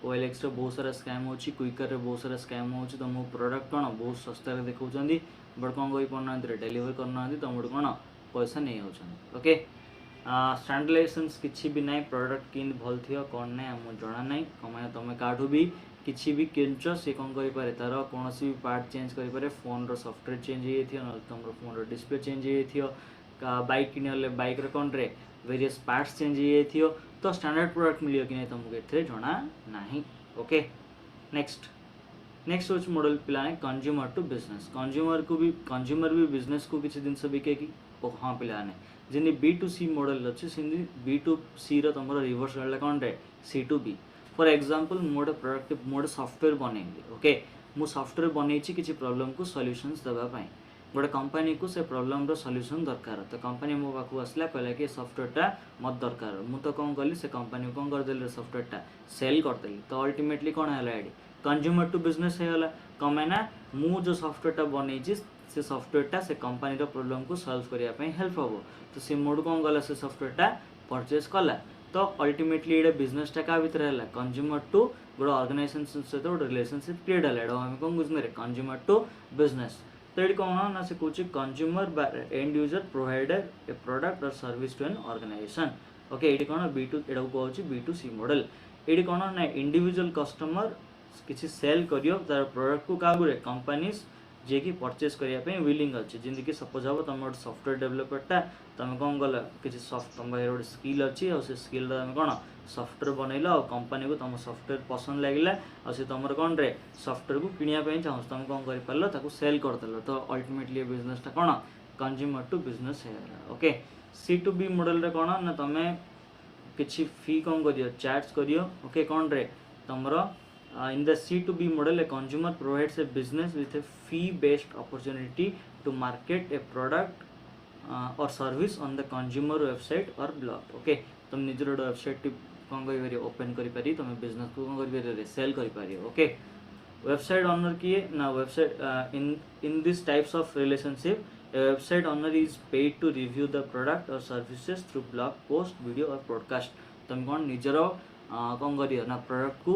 OLX रे बहुत सारा स्कैम हो क्विकर रे बहुत सारा स्कैम हो तुम प्रोडक्ट कौन बहुत सस्ता देखा बट कौन कही पाना डेलीवर करना तुम कौन पैसा नहीं होती ओके स्टैंडर्डाइजेशंस किसी भी ना प्रोडक्ट कि भल थी कौन ना आम जना ना कमाया तुम काठू भी किसी भी किनच सी कौन करें तार कौन भी पार्ट चेंज करें फोन रो सॉफ्टवेयर चेंज हो तुम फोन रो डिस्प्ले चेंज हो बाइक किने बाइक रे कौन रे वेरियस पार्ट्स चेंज हो तो स्टैंडर्ड प्रोडक्ट मिलियो कि नहीं तुमको ये जना ना ओके नेक्स्ट नेक्स्ट हूँ मॉडल पिलाने कंज्यूमर टू बिजनेस कंज्यूमर भी बिजनेस को किसी जिन बिके कि हाँ पिलाने जिन B2C मॉडल अच्छे B2C तुम रिवर्स गला कौन रे C2B फॉर एग्जांपल मु गोटे प्रोडक्ट मु गोटे सॉफ्टवेयर बनैली ओके मु सॉफ्टवेयर बनई किसी प्रॉब्लम को सॉल्यूशंस देवाई गोटे कंपनी को से प्रॉब्लम रो सॉल्यूशन दरकार तो कंपनी मो पाखु आसला कहला कि सॉफ्टवेयरटा मत दरकार मु तो कौन कली से कंपनी को कौन करदेली सॉफ्टवेयरटा सेल करदेली तो अल्टीमेटली कौन है ये कंज्यूमर टू बिजनेस होगा कमें ना मु जो सॉफ्टवेयरटा बनई से सॉफ्टवेयरटा से कंपनी रो प्रॉब्लम को सॉल्व करने हेल्प हम तो सी मोड कौन गला से सॉफ्टवेयरटा परचेज कला तो अल्टीमेटली ये बिजनेसटा क्या भितर है कंज्यूमर टू गोटे ऑर्गेनाइजेशन सहित गोटे रिलेशनशिप क्रिएट है आम कौन बुझे कंज्यूमर टू बिजनेस तो ये कौन ना से कौन consumer end user provider a product or service to an organisation okay ये कौन B2 एटा को कहूँ B2C मॉडल ये कौन ना इंडिविजुअल कस्टमर किसी सेल करियो तार प्रोडक्ट को क्या कंपनीज जे कि परचेज करने विलिंग अच्छे जमीक सपोज हम तुम गोटे सॉफ्टवेयर डेवलपरटा तुम कौन गल किसी तुम गोटे स्किल अच्छी और से स्किल तुम कौन सॉफ्टवेयर बनइल और कंपनी को तुम सॉफ्टवेयर पसंद लगे और तुम कौन रे सॉफ्टवेयर को किणापी चाहूँ तुम कौन कर सेल करदेल तो अल्टीमेटली बिजनेसटा कौन कंज्यूमर टू बिजनेस है ओके C2B मॉडल रे कौन ना तुम किसी फी कौन करियो चार्ज करियो ओके कौन रे तुमर in the C2B model, a consumer provides a business with a fee-based opportunity to market a product or service on the consumer website or blog. Okay, तुम निजर वेबसाइट कौन करी ओपन करी तुम बिजनेस को कौन करी सेल करी ओके वेबसाइट ऑनर किए ना website in this types of relationship a website owner is paid to review the product or services through blog post video or podcast तुम कौन निजर कौन करियो ना प्रोडक्ट को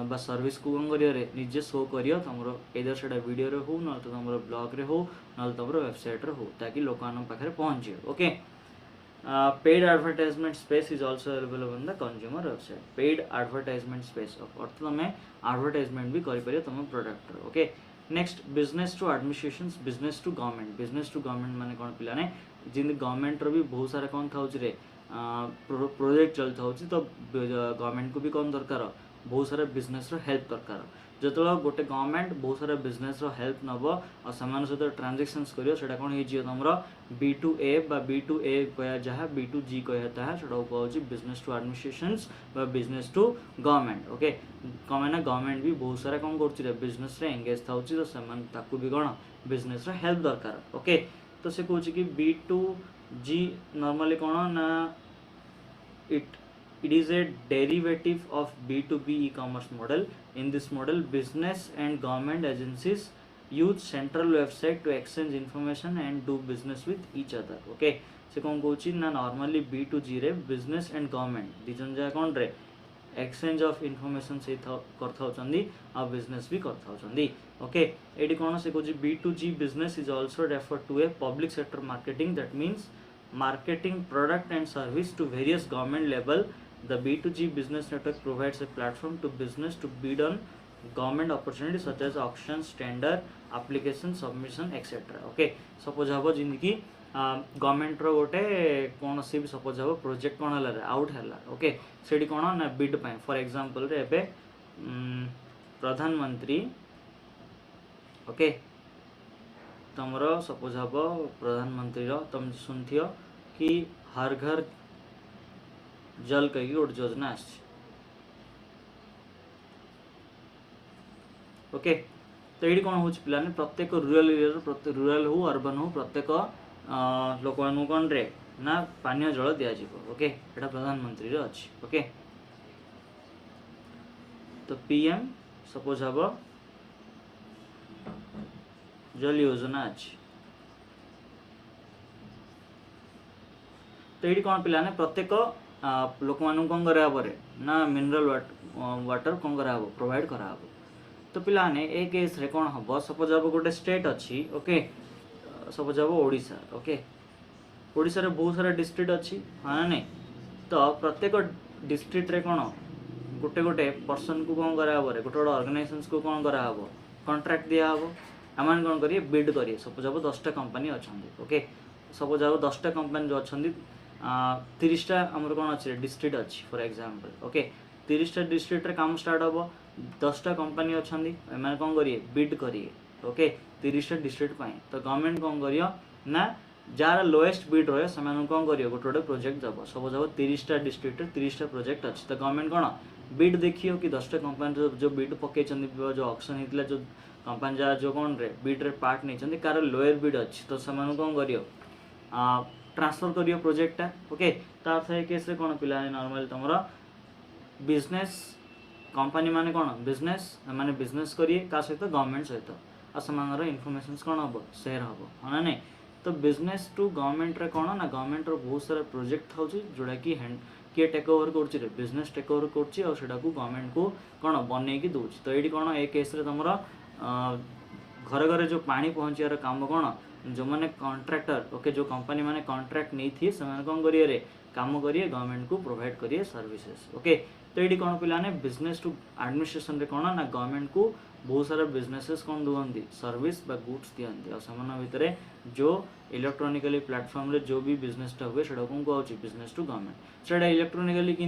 बा सर्विस को कौन करियो रे निजे शो करियो तुमरो इधर सेटा वीडियो रे हो ना तो तुमरो ब्लॉग रे हो ना तुमरो वेबसाइट रे हो ताकि लोकान पाखे पहुँच okay paid advertisement space is also available on the consumer website paid advertisement space अर्थ तुम एडवर्टाइजमेंट भी करि तुम product okay next business to administrations business to government माने कौन पिलाने जिन गवर्नमेंट रो भी बहुत सारा कौन था रे प्रोजेक्ट चलता हो तो गवर्नमेंट को भी कौन दरकार बहुत सारा बिजनेस रो हेल्प दरकार जो गोटे गवर्नमेंट बहुत सारा बिजनेस रो हेल्प नब और सामान सहित ट्रांजेक्शन्स करियो सेटा कौन हो तुमर B2A बा B2A कह जहाँ B2G कह कहूँ बिजनेस टू एडमिनिस्ट्रेशंस बा बिजनेस टू गवर्नमेंट ओके कमें ना गवर्नमेंट भी बहुत सारा कौन कर बिजनेस रे एंगेज था तो से भी कौन बिजनेस रो हेल्प दरकार ओके तो से कौन कि B2G नॉर्मली कौन ना it is a derivative of B2B e-commerce model. In this model, business and government agencies use central website to exchange information and do business with each other. Okay, से कौन कहूँ ना नॉर्मली B2G रे business and government दिजन जा कौन रे exchange of information से करता होचंदी और business भी करता होचंदी. Okay, एडी कौन से कहूँ B2G business is also referred to a public sector marketing that means marketing product and service to various government level. The B2G business network provides a platform to business to bid on government opportunities such as auctions, tender, application, submission, etc. Okay, suppose हम जिनकी government रो गोटे कौन सी भी suppose हम project कौन है out है okay से कौन ना बिड पाए फॉर एग्जांपल रे एबे प्रधानमंत्री ओके तुमर सपोज हम प्रधानमंत्री रो तुम सुनथियो कि हर घर जल कही गोटे योजना आस ओके तो ये कौन हो पाने प्रत्येक रूराल एरिया प्रत्येक रूराल हो अर्बन हो प्रत्येक लोक मान कौन रे ना पानीय जल दिज्व ओके यहाँ प्रधानमंत्री अच्छी ओके तो PM सपोज हम जल योजना अच्छी तो ये कौन पिलाने प्रत्येक लोक मान कौन कराब ना मिनरल वाटर कौन कराब प्रोवाइड कराब। तो पिलाने ए केस रे कौन हम सपोज अब गोटे स्टेट अच्छी ओके सपोज अब ओडिशा ओके ओडिशा रे बहुत सारा डिस्ट्रिक्ट अच्छी हाँ ना नहीं तो प्रत्येक डिस्ट्रिक्ट रे कौन गोटे गोटे पर्सन को कौन कराब गोटे गोटे ऑर्गेनाइजेशन को कौन कराब कॉन्ट्रैक्ट दिया हम आम कौन करिए बिड करिए सपोज अब 10टा कंपनी अच्छा ओके सपोज अब 10टा कंपनी जो अच्छा 30टा आमर कौन अच्छे डिस्ट्रिक्ट अच्छी फॉर एग्जांपल ओके 30टा डिस्ट्रिक्ट रे काम स्टार्ट हम 10टा कंपनी अच्छा एम कौन करिए बिड करिए ओके 30टा डिस्ट्रिक्ट तो गवर्नमेंट कौन करियो ना जार लोएस्ट बिड रहे से कौन करियो गोटे गोटे प्रोजेक्ट दब सपोज अब 30टा डिस्ट्रिक्ट 30टा प्रोजेक्ट अच्छी तो गवर्नमेंट कौन बिड देखियो कि 10टा कंपनी जो बिड पकई जो ऑक्शन होता जो कंपनी जहाँ जो कौन रे बिड रे पार्ट नहीं कार लोअर बिड अच्छी तो से कौन करियो ट्रांसफर करियो प्रोजेक्टा ओके तार से केस रे कौन पिला नॉर्मली तुम बिजनेस कंपनी माने कौन बिजनेस माने बिजनेस करिए का सहित गवर्नमेंट सहित आ समान इनफॉरमेशंस कौन हम शेयर हम हाँ नहीं तो बिजनेस टू गवर्नमेंट रे कौन ना गवर्नमेंट रो बहुत सारा प्रोजेक्ट था जोड़ा कि किए टेक ओवर कर बिजनेस टेक ओवर कर गवर्नमेंट को कौन बनईकी दूसरी तो ये कौन ए केस रे तुम घरे घरे जो पानी पहुँचार काम कौन जो मैंने कॉन्ट्रैक्टर ओके जो कंपनी माने कॉन्ट्रैक्ट नहीं थी से कौन करिए काम करिए गवर्नमेंट को प्रोवाइड करिए सर्विसेज ओके तो ये कौन पिलाने बिजनेस टू एडमिनिस्ट्रेशन रे कौन ना गवर्नमेंट को बहुत सारा बिजनेसेस कौन दिखती सर्विस बा गुड्स दिखती और से भितर जो इलेक्ट्रोनिकली प्लेटफॉर्म रे जो भी बिजनेसटा हुए से कौन कह बिजनेस टू गवर्नमेंट से इलेक्ट्रोनिकली कि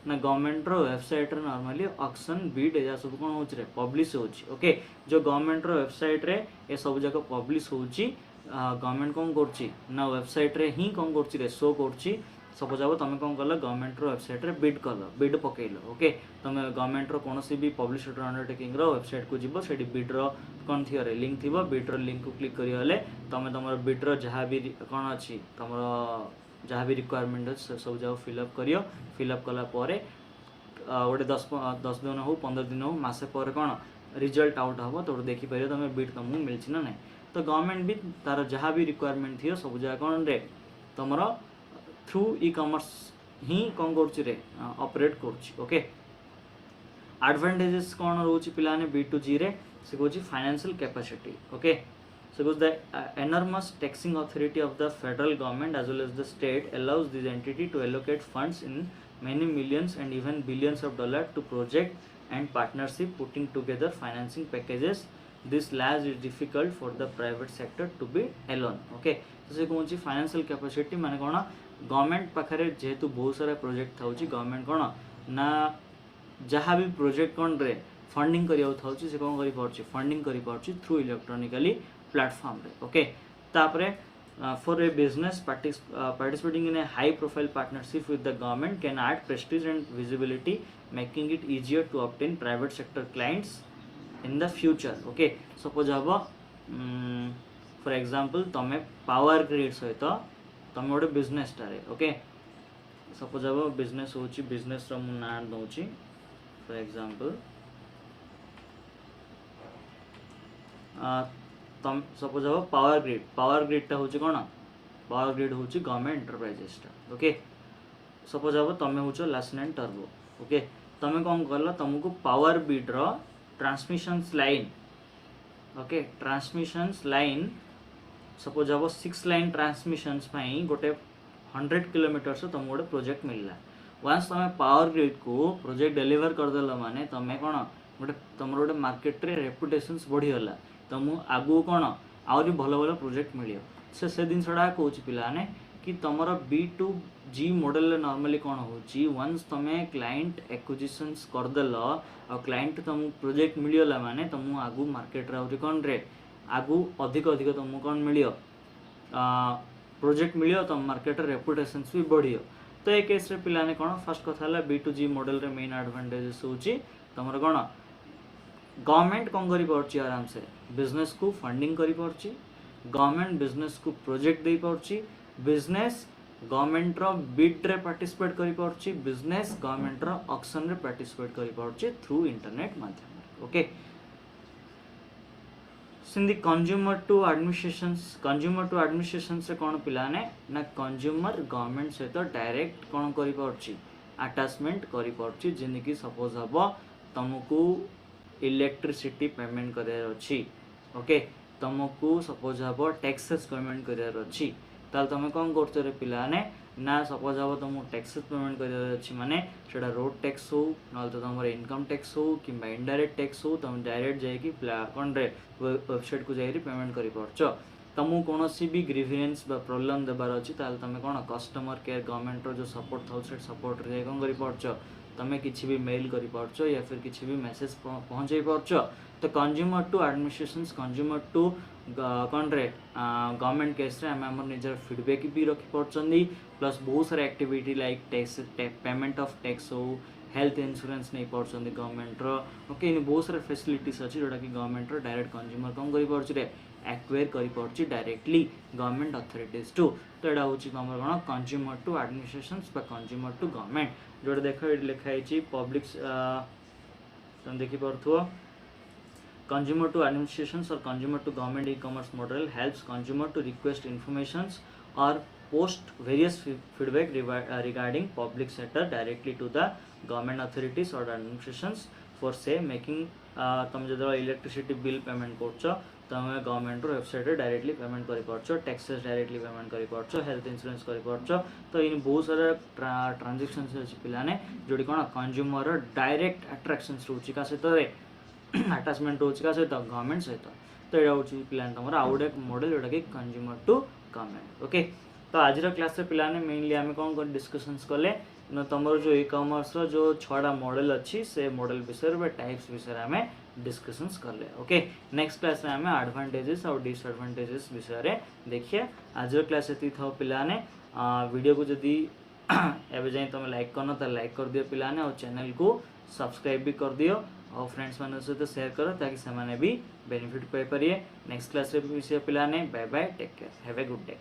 ना गवर्नमेंट रो वेबसाइट रे नॉर्मली ऑक्शन बिड या सब कौन हो पब्लिश ओके जो गवर्नमेंट रो वेबसाइट रे ये सब जाक पब्लिश होची गवर्नमेंट कौन करना वेबसाइट रे ही कौन कर शो कर सपोज अब तुम कौन कल गवर्नमेंट रो वेबसाइट रे बिड कल बिड पकेल ओके तुम गवर्नमेंट रो कौन भी पब्लिशर अंडरटेकिंग रो वेबसाइट को जीव से बिड रो कौन थी लिंक थी बिड रो लिंक को क्लिक करें तुम तुम बिड रो जहाँ भी कौन अच्छी तुम जहाँ भी रिक्वायरमेंट अच्छे सब जगह फिलअप करियो फिलअप कलापर गोटे 10 दिन हो 15 दिन हो मसे पर कौन रिजल्ट आउट हम तो देखिपर तुम बिड तुमको मिली ना नहीं तो गवर्नमेंट भी तार जहाँ भी रिक्वायरमेंट थी सब जगह कौन रे तुम थ्रू ई कॉमर्स ही कौन कर ऑपरेट कर ओके एडवांटेजेस कौन रोच पिलाने B2G रे से कहूँ फाइनेंशियल कैपेसिटी ओके से कहूँ the enormous taxing authority of the federal government as well as the state allows this entity to allocate funds in many millions and even billions of dollars to project and partnership putting together financing packages. This laws is difficult for the private sector to be alone. Okay, तो से कौन सी financial capacity माने कौन government पाखे जेहेतु बहुत सारा project था गवर्नमेंट कौन ना जहाँ भी प्रोजेक्ट कौन रे फंडिंग करा से कौन कर फंडिंग कर थ्रू इलेक्ट्रोनिकली प्लेटफॉर्म रे ओके तापरे for a business participating in a high profile partnership with the government can add prestige and visibility making it easier to obtain private sector clients in the future okay suppose अब for example तुम power grid सहित तुम गोटे business टारे okay suppose अब business होची business रो मु नाम दउची for example तुम सपोज अब पावर ग्रिडटा हूँ कौन पावर ग्रिड हूँ गवर्नमेंट एंटरप्राइजेसटा ओके सपोज अब तुम हूँ लासन एंड टर्बो ओके तुम कौन कल तुमको पावर ग्रिड रो transmissions line okay transmissions line suppose अब 6 लाइन ट्रांसमिशंस गोटे 100 किलोमीटर से तुम गोटे प्रोजेक्ट मिलला वंस तुम पावर ग्रिड को प्रोजेक्ट डेलीवर करदेल माने तुम कौन गोटे तुम गोटे मार्केट रे रेपुटेशंस बढ़ीगला तुम आगु कौन आहरी भल भल प्रोजेक्ट मिल से जिनसा कौन पाने कि तुम B2G मॉडल नॉर्मली कौन हो वंस तुम क्लाइंट एक्विजिशंस करदेल आ क्लाइंट तुम प्रोजेक्ट मिलगला माने तुम आगु मार्केट रे कौन रे आगु अधिक अधिक तुम कौन मिल प्रोजेक्ट मिल तुम मार्केट रेपुटेशंस भी बढ़ियो तो ये केस रे पिलाने कौन फर्स्ट कथा B2G मॉडल रे मेन एडवांटेजेस होची तुम कौन गवर्नमेंट कौन कर आराम से बिजनेस को फंडिंग कर गवर्नमेंट बिजनेस को प्रोजेक्ट दे पार्ची बिजनेस गवर्नमेंट रो बिड रे पार्टिसिपेट कर पार्ची बिजनेस गवर्नमेंट रो ऑक्शन रे पार्टिसिपेट कर पार्ची थ्रू इंटरनेट माध्यम ओके सेमती कंज्यूमर टू एडमिनिस्ट्रेशन से कौन पिलाने ना कंज्यूमर गवर्नमेंट सहित डायरेक्ट कौन करि पारछि अटैचमेंट करि पारछि जेनेकि सपोज हबो तुमको इलेक्ट्रिसिटी पेमेंट करार अछि ओके तुमको सपोज हबो टैक्सेस पेमेंट करार अछि ताल तुम कौन करछ रे पिलाने ना सपोज हबो तुमको टैक्सेस पेमेंट करार अछि माने सेटा रोड टैक्स हो न तो तुमर इनकम टैक्स हो कि इनडायरेक्ट टैक्स हो तुम डायरेक्ट जाई कि कोन रे वेबसाइट को जाई पेमेंट करि पारछ तुमको कोनोसी भी ग्रीवेंस बा प्रॉब्लम देबार अछि ताल तुम कोन कस्टमर केयर गवर्नमेंट रो जो सपोर्ट थाउ से सपोर्ट रे कोन करि पारछ तुम किसी भी मेल करि पारछ या फिर किसी भी मैसेज पहुंचाई पारछ तो consumer to administrations consumer to कौन रे गवर्नमेंट केस रे आम निजर फीडबैक भी रखी पार्टी प्लस बहुत सारा activity like tax payment of tax हो हेल्थ इंश्योरेंस नहीं पार्टी गवर्नमेंट रो ओके इन बहुत सारा फैसिलिटीज अच्छी जोटा कि गवर्नमेंट रो डायरेक्ट कंज्यूमर कौन कर पार्टी रे एक्वायर कर party directly government authorities to तो यहाँ हूँ तुम कौन consumer to administrations consumer to government जोटा देख ये लिखाई पब्लिक तुम देखिपो Consumer to administrations or consumer to government e-commerce model helps consumer to request informations or post various feedback regarding public sector directly to the government authorities or administrations for say making तुम जो electricity bill payment कर तुम government website directly payment कर पार्छ taxes directly payment कर पार्छ health insurance कर पार्छ तो इन बहुत सारा ट्रांजेक्शन अच्छी पिलाने जोटी कौन कंज्यूमर डायरेक्ट अट्राक्शंस रोचे का सहित अटैचमेंट रोच का सहित गवर्नमेंट सहित तो यहाँ हूँ पिलाने तुम आउ गोटे मॉडल जोटा कि कंज्यूमर टू गवर्नमेंट ओके तो आज क्लास पिलाने मेनली आम कौन कर डिस्कशंस कले तुम जो ई कॉमर्स जो 6टा मॉडल अच्छी से मॉडल विषय टाइप्स विषय आम डिस्कशंस कले ओके नेक्स्ट क्लास में आम एडवांटेजेस और डिसएडवांटेजेस विषय देखिए आज क्लास ये था पिलाने वीडियो को जदि एवं जाए तुम लाइक करना तो लाइक कर दियो पिलाने और चैनल को सब्सक्राइब भी कर दियो और फ्रेंड्स मान सहित शेयर करो ताकि से भी बेनिफिट पाई पारे नेक्स्ट क्लास विषय पिलाने bye bye take care have a good day.